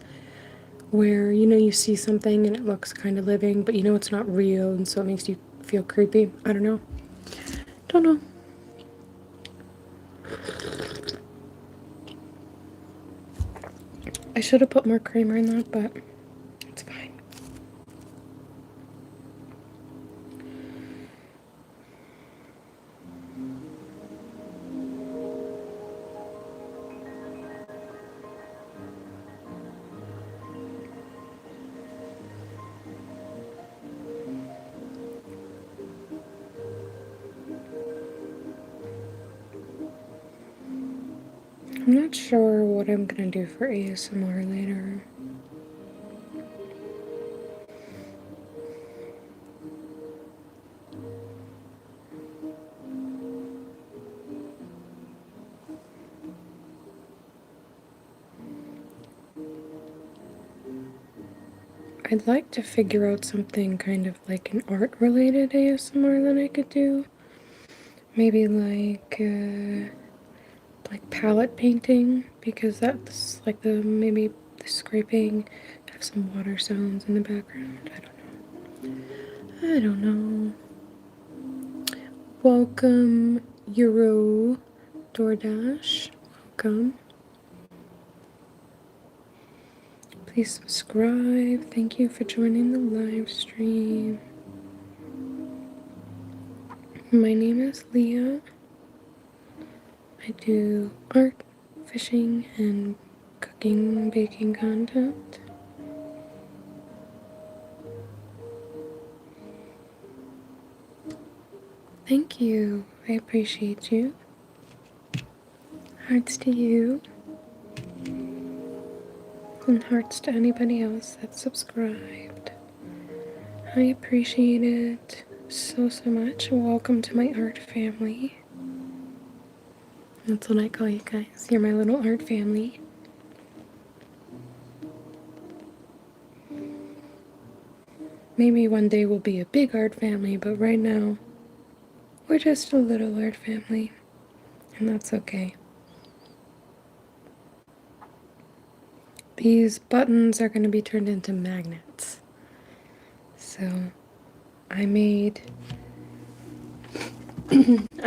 Where, you know, you see something and it looks kind of living, but you know it's not real, and so it makes you feel creepy. I don't know. Don't know. I should have put more creamer in that, but it's fine. I'm not sure what I'm gonna do for ASMR later. I'd like to figure out something kind of like an art related ASMR that I could do. Maybe like palette painting, because that's like maybe the scraping, have some water sounds in the background. I don't know. Welcome, Euro DoorDash. Welcome. Please subscribe. Thank you for joining the live stream. My name is Leah. I do art, fishing, and cooking, baking content. Thank you. I appreciate you. Hearts to you. And hearts to anybody else that's subscribed. I appreciate it so much. Welcome to my art family. That's what I call you guys. You're my little art family. Maybe one day we'll be a big art family, but right now, we're just a little art family. And that's okay. These buttons are going to be turned into magnets. So, I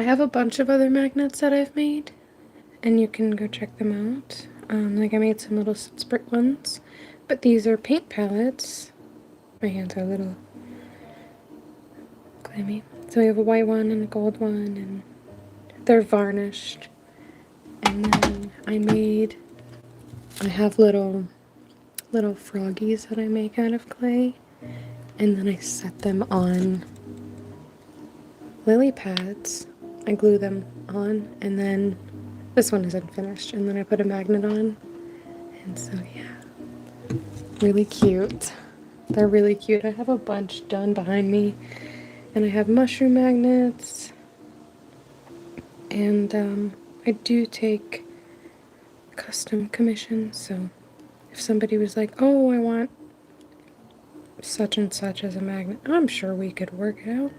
have a bunch of other magnets that I've made, and you can go check them out. Like I made some little sprit ones, but these are paint palettes. My hands are a little clammy. So we have a white one and a gold one, and they're varnished. And then I have little froggies that I make out of clay, and then I set them on lily pads. I glue them on, and then this one isn't finished, and then I put a magnet on, and so yeah, really cute. They're really cute. I have a bunch done behind me, and I have mushroom magnets, and I do take custom commissions, so if somebody was like, oh, I want such and such as a magnet, I'm sure we could work it out.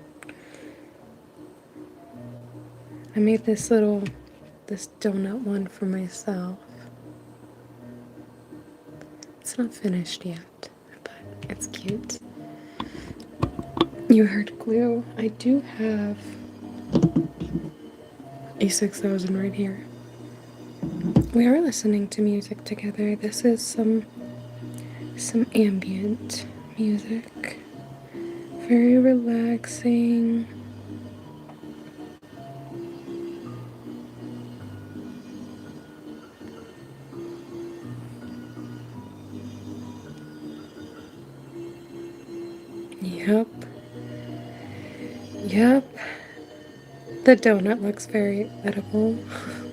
I made this donut one for myself. It's not finished yet, but it's cute. You heard glue. I do have a 6000 right here. We are listening to music together. This is some ambient music. Very relaxing. Yep. The donut looks very edible.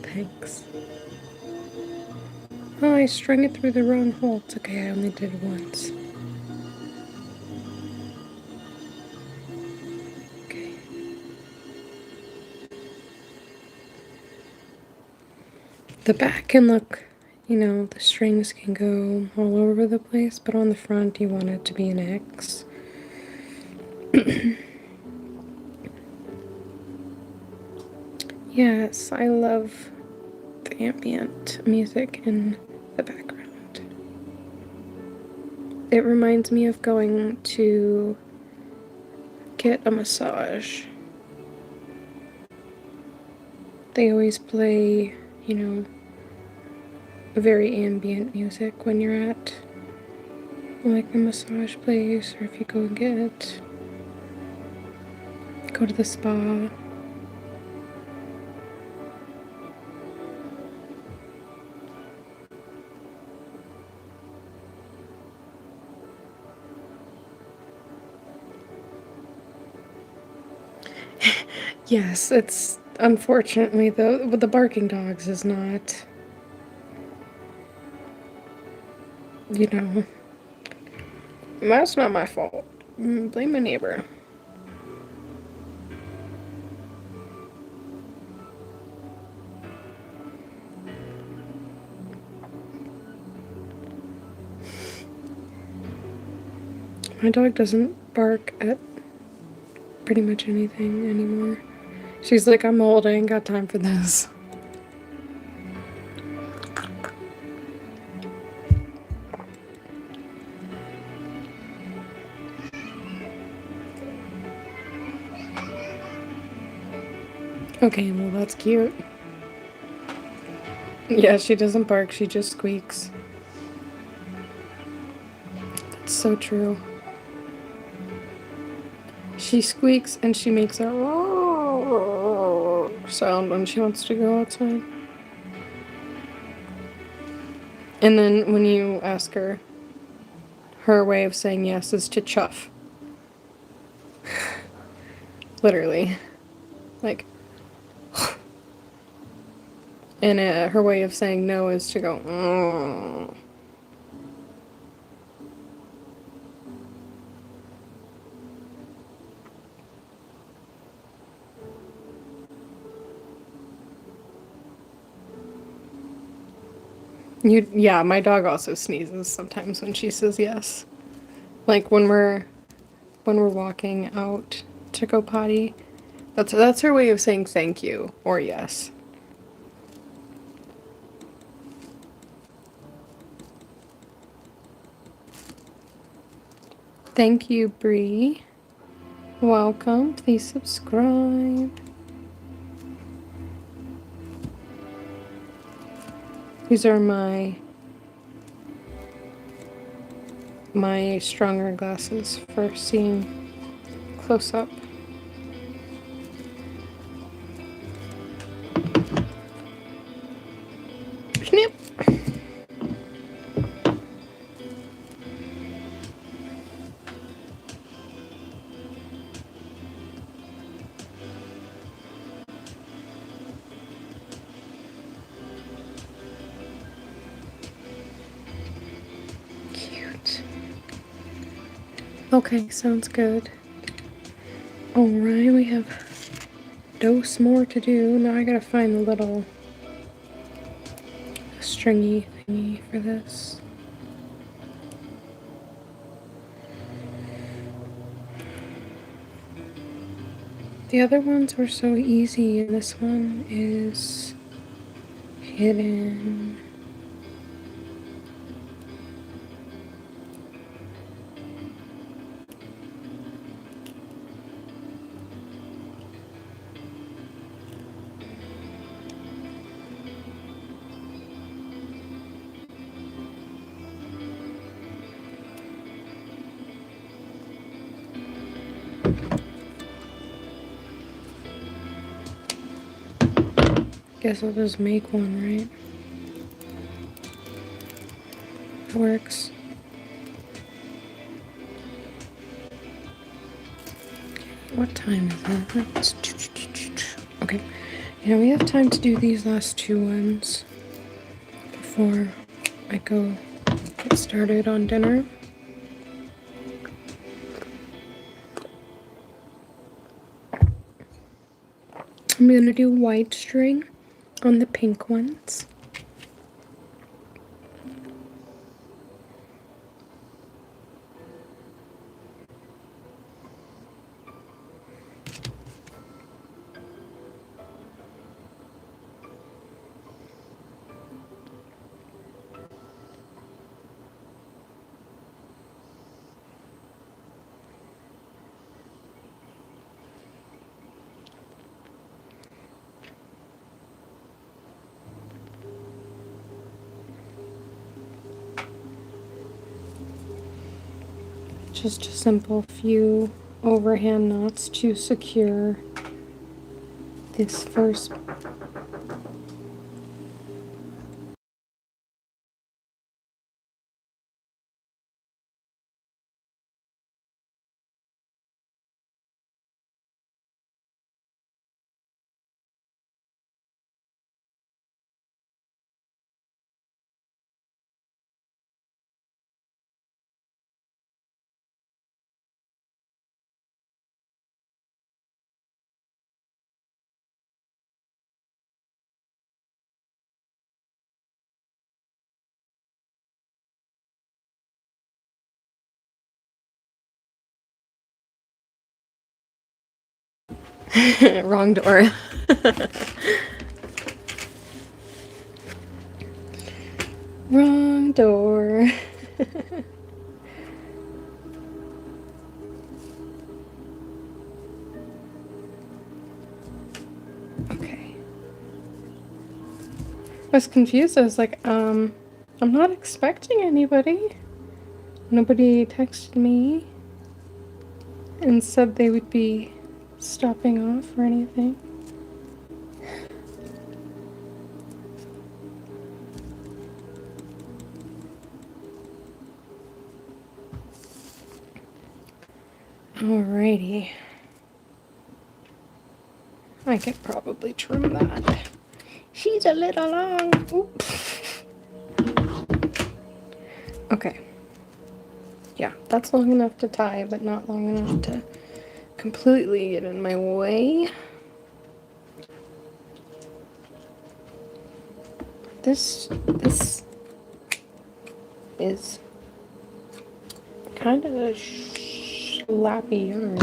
Thanks. Oh, I strung it through the wrong hole. It's okay, I only did it once. Okay. The back can look, the strings can go all over the place, but on the front you want it to be an X. Yes, I love the ambient music in the background. It reminds me of going to get a massage. They always play, very ambient music when you're at like the massage place, or if you go to the spa. Yes, it's unfortunately though, with the barking dogs is not you know, that's not my fault. Blame my neighbor. My dog doesn't bark at pretty much anything anymore. She's like, I'm old, I ain't got time for this. Okay, well, that's cute. Yeah, she doesn't bark, she just squeaks. That's so true. She squeaks and she makes a sound when she wants to go outside. And then when you ask her, her way of saying yes is to chuff. Literally. Like, and her way of saying no is to go, mm. Yeah, my dog also sneezes sometimes when she says yes. Like when we're walking out to go potty. That's her way of saying thank you or yes. Thank you, Bree. Welcome. Please subscribe. These are my stronger glasses for seeing close up. Snip. Cute. Okay, sounds good. Alright, we have dose more to do. Now I gotta find the little stringy thingy for this. The other ones were so easy, and this one is hidden. Guess I'll just make one, right? It works. What time is it? Okay. Yeah, we have time to do these last two ones before I go get started on dinner. I'm gonna do white string on the pink ones. Just a simple few overhand knots to secure this first Wrong door. Wrong door. Okay. I was confused. I was like, I'm not expecting anybody. Nobody texted me and said they would be stopping off or anything. Alrighty. I could probably trim that. She's a little long. Oops. Okay. Yeah, that's long enough to tie, but not long enough to completely get in my way. This is kind of a slappy yarn.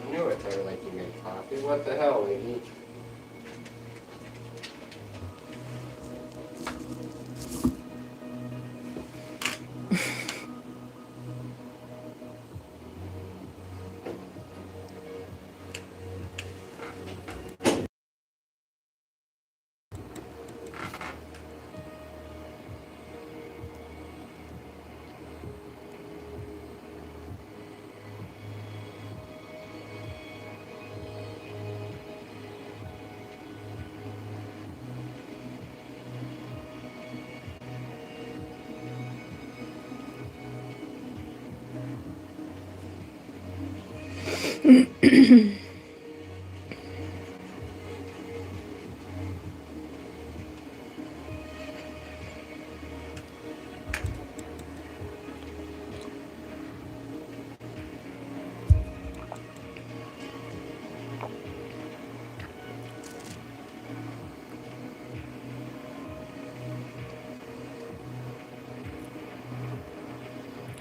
I knew it, they were like, you made coffee? What the hell, lady?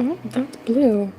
Oh, that's blue.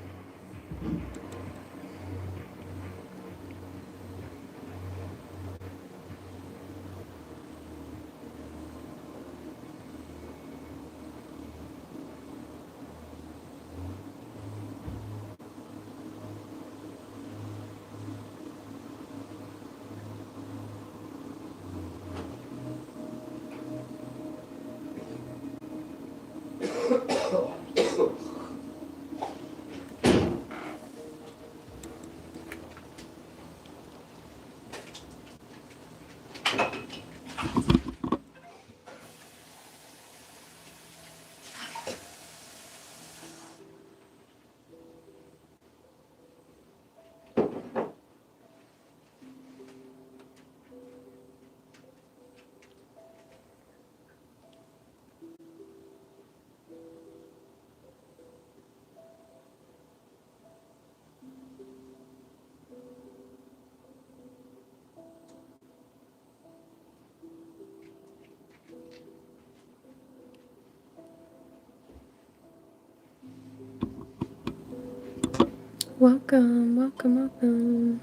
Welcome, welcome, welcome.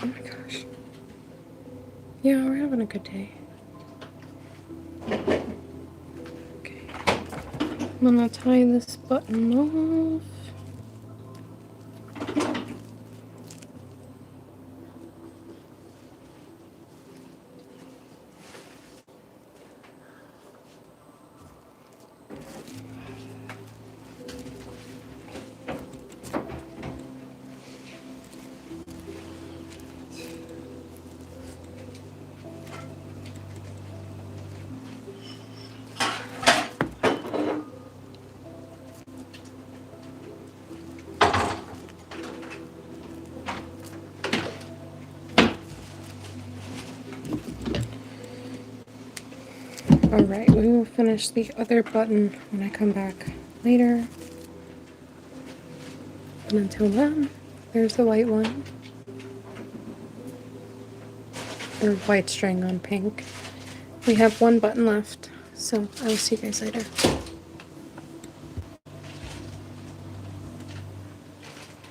Oh my gosh. Yeah, we're having a good day. Okay. I'm gonna tie this button off. Alright, we will finish the other button when I come back later. And until then, there's the white one. Or white string on pink. We have one button left, so I will see you guys later.